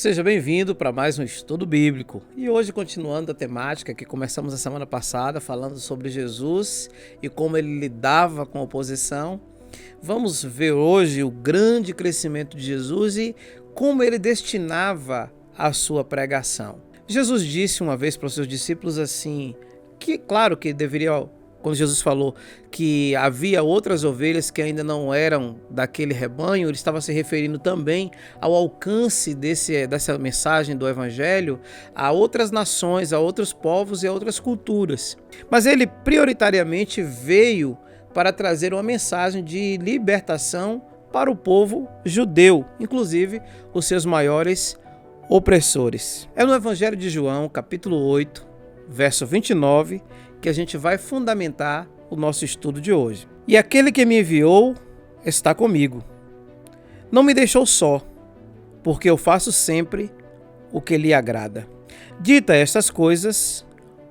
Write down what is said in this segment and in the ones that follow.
Seja bem-vindo para mais um estudo bíblico. E hoje, continuando a temática que começamos a semana passada, falando sobre Jesus e como ele lidava com a oposição, vamos ver hoje o grande crescimento de Jesus e como ele destinava a sua pregação. Jesus disse uma vez para os seus discípulos assim, que claro que deveria... Quando Jesus falou que havia outras ovelhas que ainda não eram daquele rebanho, ele estava se referindo também ao alcance dessa mensagem do Evangelho a outras nações, a outros povos e a outras culturas. Mas ele prioritariamente veio para trazer uma mensagem de libertação para o povo judeu, inclusive os seus maiores opressores. É no Evangelho de João, capítulo 8, verso 29, que a gente vai fundamentar o nosso estudo de hoje. E aquele que me enviou está comigo. Não me deixou só, porque eu faço sempre o que lhe agrada. Dita estas coisas,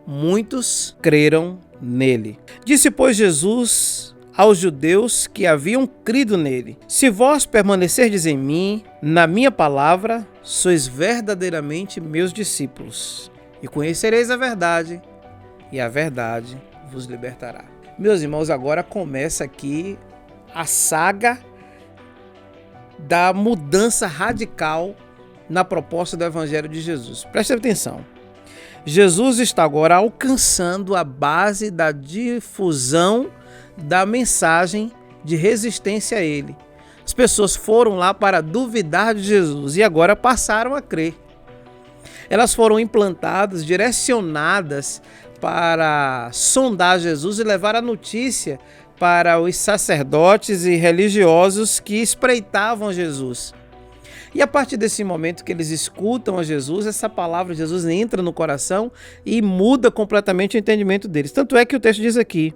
muitos creram nele. Disse, pois, Jesus aos judeus que haviam crido nele: se vós permanecerdes em mim, na minha palavra, sois verdadeiramente meus discípulos, e conhecereis a verdade, e a verdade vos libertará. Meus irmãos, agora começa aqui a saga da mudança radical na proposta do Evangelho de Jesus. Preste atenção. Jesus está agora alcançando a base da difusão da mensagem de resistência a ele. As pessoas foram lá para duvidar de Jesus e agora passaram a crer. Elas foram implantadas, direcionadas para sondar Jesus e levar a notícia para os sacerdotes e religiosos que espreitavam Jesus. E a partir desse momento que eles escutam a Jesus, essa palavra de Jesus entra no coração e muda completamente o entendimento deles. Tanto é que o texto diz aqui,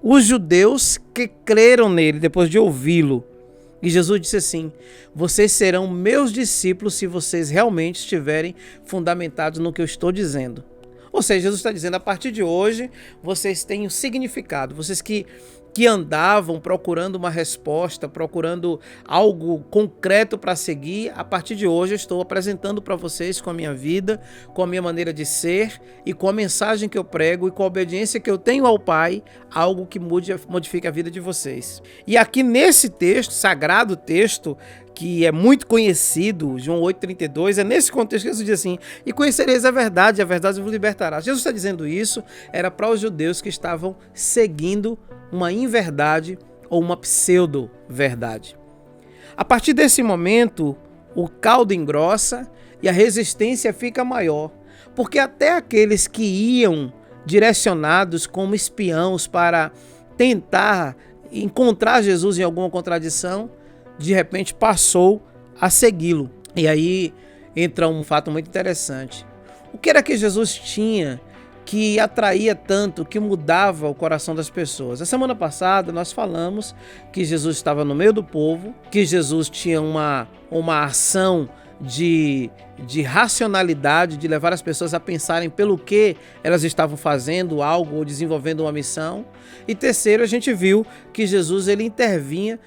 os judeus que creram nele depois de ouvi-lo. E Jesus disse assim, vocês serão meus discípulos se vocês realmente estiverem fundamentados no que eu estou dizendo. Ou seja, Jesus está dizendo, a partir de hoje, vocês têm um significado. Vocês que andavam procurando uma resposta, procurando algo concreto para seguir, a partir de hoje eu estou apresentando para vocês com a minha vida, com a minha maneira de ser e com a mensagem que eu prego e com a obediência que eu tenho ao Pai, algo que modifique a vida de vocês. E aqui nesse texto, sagrado texto, que é muito conhecido, João 8,32, é nesse contexto que Jesus diz assim, e conhecereis a verdade vos libertará. Jesus está dizendo isso, era para os judeus que estavam seguindo uma inverdade ou uma pseudo-verdade. A partir desse momento, o caldo engrossa e a resistência fica maior, porque até aqueles que iam direcionados como espiãos para tentar encontrar Jesus em alguma contradição, de repente passou a segui-lo. E aí entra um fato muito interessante. O que era que Jesus tinha que atraía tanto, que mudava o coração das pessoas? A semana passada nós falamos que Jesus estava no meio do povo, que Jesus tinha uma ação de racionalidade, de levar as pessoas a pensarem pelo que elas estavam fazendo algo ou desenvolvendo uma missão. E terceiro, a gente viu que Jesus ele intervinha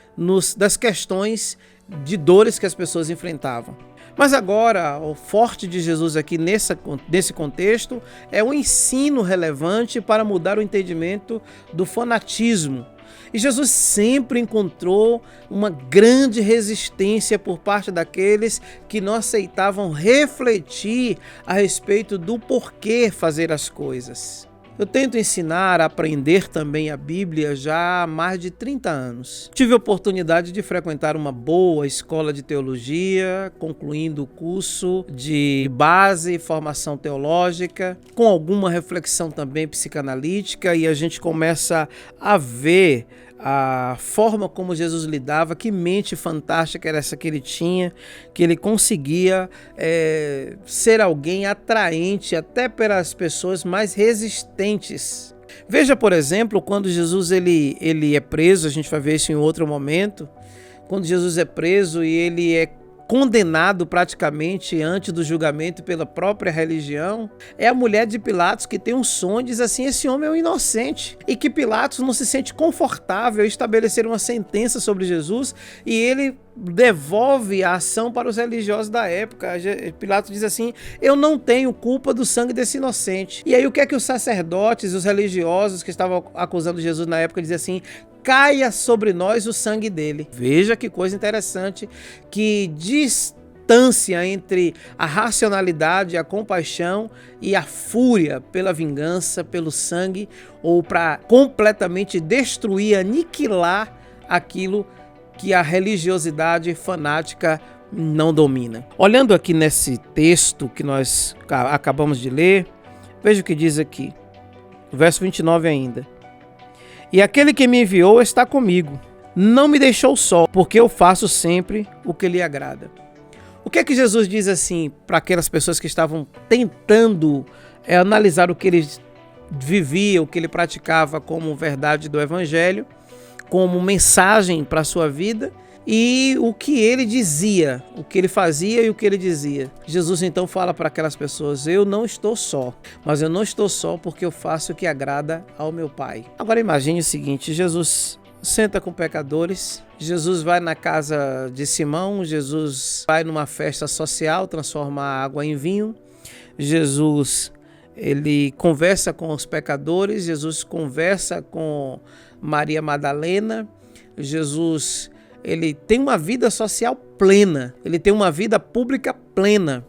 das questões de dores que as pessoas enfrentavam. Mas agora, o forte de Jesus aqui nesse contexto é um ensino relevante para mudar o entendimento do fanatismo. E Jesus sempre encontrou uma grande resistência por parte daqueles que não aceitavam refletir a respeito do porquê fazer as coisas. Eu tento ensinar a aprender também a Bíblia já há mais de 30 anos. Tive a oportunidade de frequentar uma boa escola de teologia, concluindo o curso de base e formação teológica, com alguma reflexão também psicanalítica, e a gente começa a ver a forma como Jesus lidava, que mente fantástica era essa que ele tinha, que ele conseguia ser alguém atraente até para as pessoas mais resistentes. Veja, por exemplo, quando Jesus ele é preso, a gente vai ver isso em outro momento, quando Jesus é preso e ele é condenado praticamente antes do julgamento pela própria religião. É a mulher de Pilatos que tem um sonho e diz assim: esse homem é um inocente. E que Pilatos não se sente confortável em estabelecer uma sentença sobre Jesus e ele devolve a ação para os religiosos da época. Pilatos diz assim: eu não tenho culpa do sangue desse inocente. E aí o que é que os sacerdotes, os religiosos que estavam acusando Jesus na época dizem assim: caia sobre nós o sangue dele. Veja que coisa interessante, que distância entre a racionalidade, a compaixão e a fúria pela vingança, pelo sangue, ou para completamente destruir, aniquilar aquilo que a religiosidade fanática não domina. Olhando aqui nesse texto que nós acabamos de ler, veja o que diz aqui, verso 29 ainda. E aquele que me enviou está comigo, não me deixou só, porque eu faço sempre o que lhe agrada. O que é que Jesus diz assim para aquelas pessoas que estavam tentando analisar o que ele vivia, o que ele praticava como verdade do evangelho, como mensagem para a sua vida, e o que ele dizia, o que ele fazia e o que ele dizia? Jesus então fala para aquelas pessoas: eu não estou só, mas eu não estou só porque eu faço o que agrada ao meu Pai. Agora imagine o seguinte: Jesus senta com pecadores, Jesus vai na casa de Simão, Jesus vai numa festa social transformar água em vinho, Jesus ele conversa com os pecadores, Jesus conversa com Maria Madalena, Jesus ele tem uma vida social plena, ele tem uma vida pública plena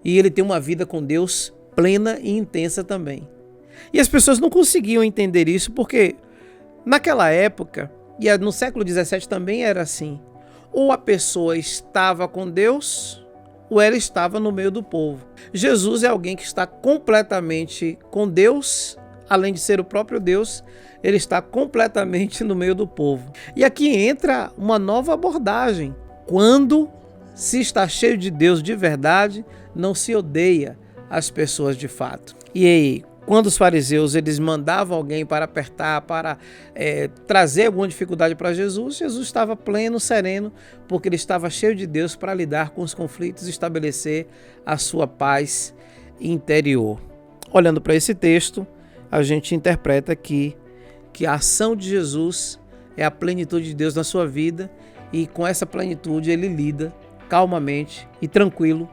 e ele tem uma vida com Deus plena e intensa também. E as pessoas não conseguiam entender isso porque naquela época, e no século XVII também era assim, ou a pessoa estava com Deus ou ela estava no meio do povo. Jesus é alguém que está completamente com Deus, além de ser o próprio Deus, ele está completamente no meio do povo. E aqui entra uma nova abordagem. Quando se está cheio de Deus de verdade, não se odeia as pessoas de fato. E aí, quando os fariseus eles mandavam alguém para apertar, para trazer alguma dificuldade para Jesus, Jesus estava pleno, sereno, porque ele estava cheio de Deus para lidar com os conflitos e estabelecer a sua paz interior. Olhando para esse texto, a gente interpreta aqui que a ação de Jesus é a plenitude de Deus na sua vida e com essa plenitude ele lida calmamente e tranquilo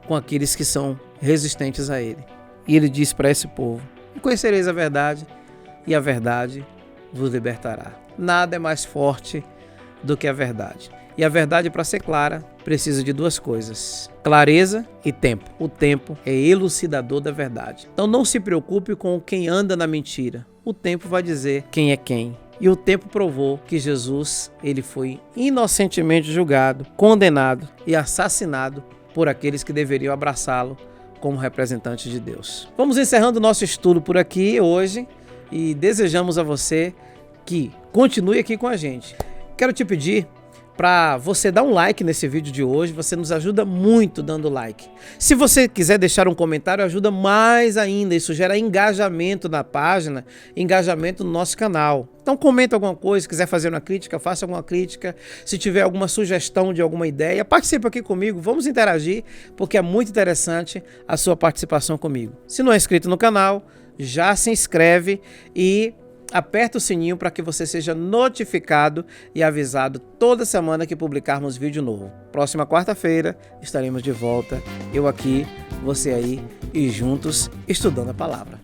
com aqueles que são resistentes a ele. E ele diz para esse povo: e conhecereis a verdade e a verdade vos libertará. Nada é mais forte do que a verdade. E a verdade, para ser clara, precisa de duas coisas: clareza e tempo. O tempo é elucidador da verdade. Então não se preocupe com quem anda na mentira. O tempo vai dizer quem é quem. E o tempo provou que Jesus ele foi inocentemente julgado, condenado e assassinado por aqueles que deveriam abraçá-lo como representante de Deus. Vamos encerrando o nosso estudo por aqui hoje e desejamos a você que continue aqui com a gente. Quero te pedir para você dar um like nesse vídeo de hoje, você nos ajuda muito dando like. Se você quiser deixar um comentário, ajuda mais ainda, isso gera engajamento na página, engajamento no nosso canal. Então comenta alguma coisa, se quiser fazer uma crítica, faça alguma crítica. Se tiver alguma sugestão de alguma ideia, participe aqui comigo, vamos interagir, porque é muito interessante a sua participação comigo. Se não é inscrito no canal, já se inscreve e aperta o sininho para que você seja notificado e avisado toda semana que publicarmos vídeo novo. Próxima quarta-feira estaremos de volta, eu aqui, você aí e juntos estudando a palavra.